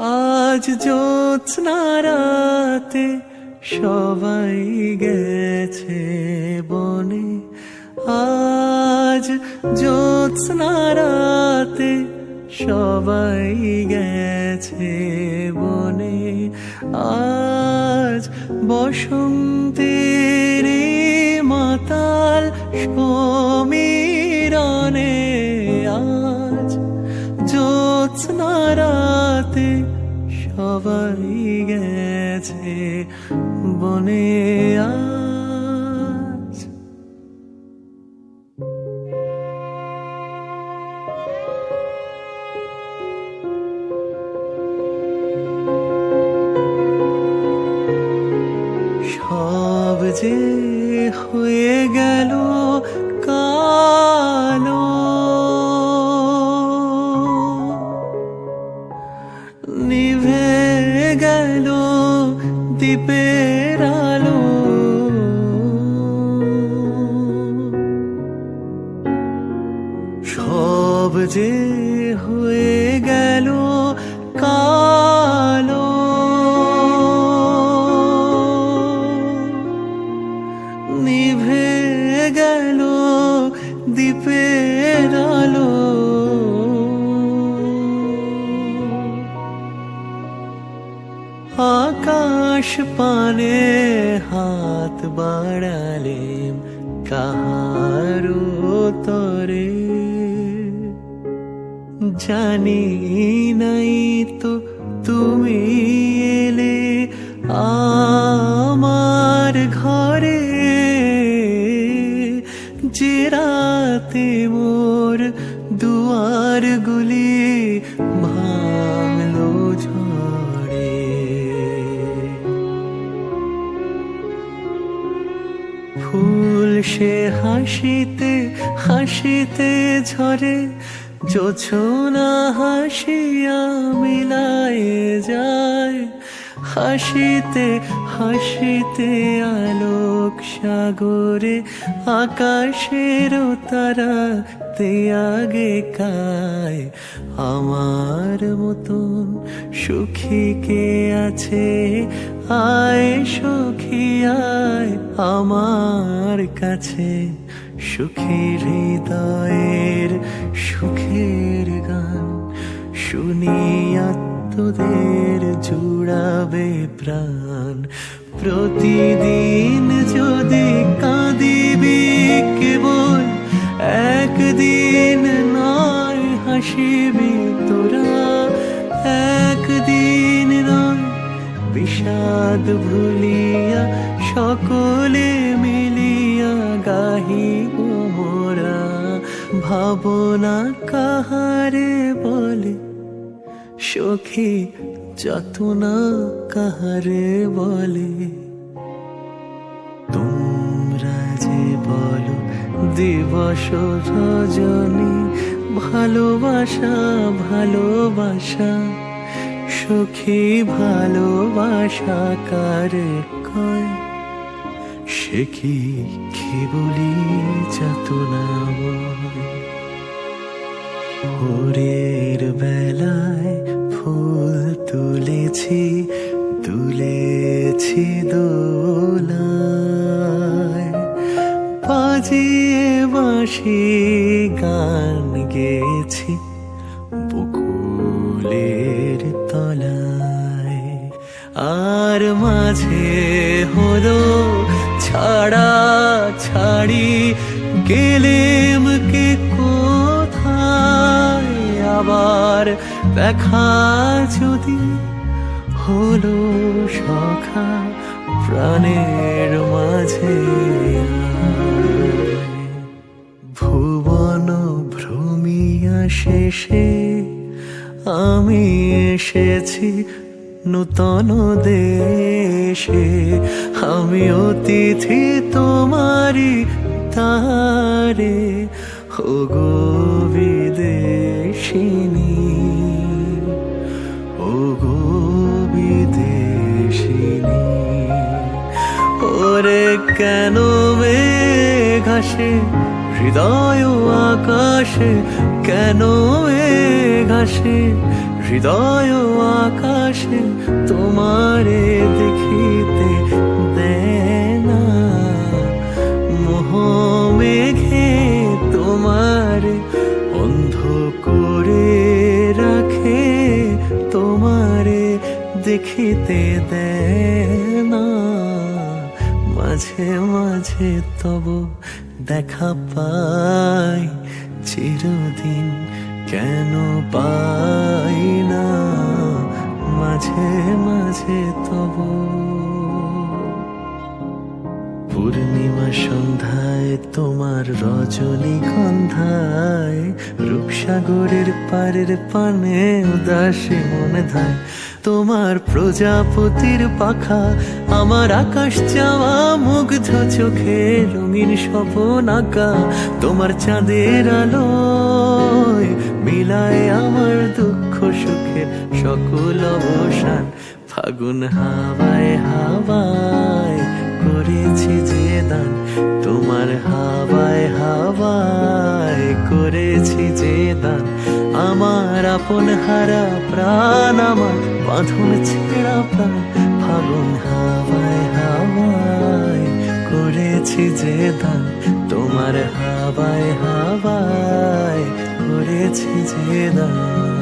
আজ জ্যোৎস্না রাতে সবাই গেছে বনে, আজ জ্যোৎস্না রাতে সবাই গেছে বনে। আজ বসন্তের মাতাল সমীরণে, আজ জ্যোৎস্না রাতে সবাই গেছে বনে। আজ সব যে হয়ে গেল কালো, নিভে গেল দ্বীপের আলো। সব যে হয়ে গেল কালো, নিভে গেল দ্বীপের আলো। আকাশ পানে হাত বাড়ালেম কাহারো তরে, জানি নাই তো তুমি এলে আমার ঘরে। যে রাতে মোর দুয়ার গুলি ভাঙলো ঝড়ে, ফুল সে হাসিতে হাসিতে ঝরে, জোছনা হাসিয়া মিলায়ে যায়। হাসিতে হাসিতে আলোক সাগরে, আকাশের তারা তে আগে কায়। আমার মতন সুখী কে আছে, আয় সখী আয় আমার কাছে। সুখী হৃদয়ের সুখের গান শুনিয়া তোদের জুড়াবে প্রাণ। প্রতিদিন যদি কাঁদিবি কেবল, একদিন নয় হাসিবি তোরা। একদিন নয় বিষাদ ভুলিয়া সকলে মিলিয়া গাহিব মোরা। ভাবনা কাহারে বলে সখী, যাতনা কাহারে বলে। তোমরা যে বলো দিবস রজনী, ভালোবাসা ভালোবাসা সখী ভালোবাসা কারে কয়। সে কি বলি যাতনা বয়। ভোরের বেলায় ফুল তুলেছি তুলেছি দোলায়, বাজিয়ে বাঁশি গান গেছি বকুলের তলায়। আর মাঝে হলো ছাড়া ছাড়ি, গেলেম কে কোথায়। আবার দেখা যদি হলো সখা প্রাণের মাঝে। ভুবন ভ্রমিয়া শেষে আমি এসেছি নূতন দেশে। আমি অতিথি তোমারি তারে, ওগো বিদেশিনী ওগো বিদেশিনী। ওরে কেন মেঘ আসে হৃদয় আকাশে, কেন মেঘ আসে হৃদয় আকাশে তোমারে দেখিতে দেয় না, মোহ মেঘে তোমারে অন্ধ করে রাখে, তোমারে দেখিতে দেয় না। মাঝে মাঝে তব দেখা পাই, চিরদিন কেন পাই না, মাঝে মাঝে তব। পূর্ণিমা সন্ধ্যায় তোমার রজনীগন্ধায়, রূপসাগরের পারের পানে উদাসী মনে ধায়। তোমার প্রজাপতির পাখা আমার আকাশ চাওয়া, মুগ্ধ চোখে রঙিন স্বপন আঁকা। তোমার চাঁদের আলোয় মিলায় আমার দুঃখ সুখের সকল অবসান। ফাগুন হাওয়ায় হাওয়ায় করেছি যে দান, তোমার হাওয়ায় হাওয়ায় করেছি যে দান। আমার আপন হারা প্রাণ, আমার বাঁধন ছেঁড়া প্রাণ, ফাগুন হাওয়ায় হাওয়ায় করেছি যে দান, তোমার হাওয়ায় হাওয়ায় করেছি যে দান।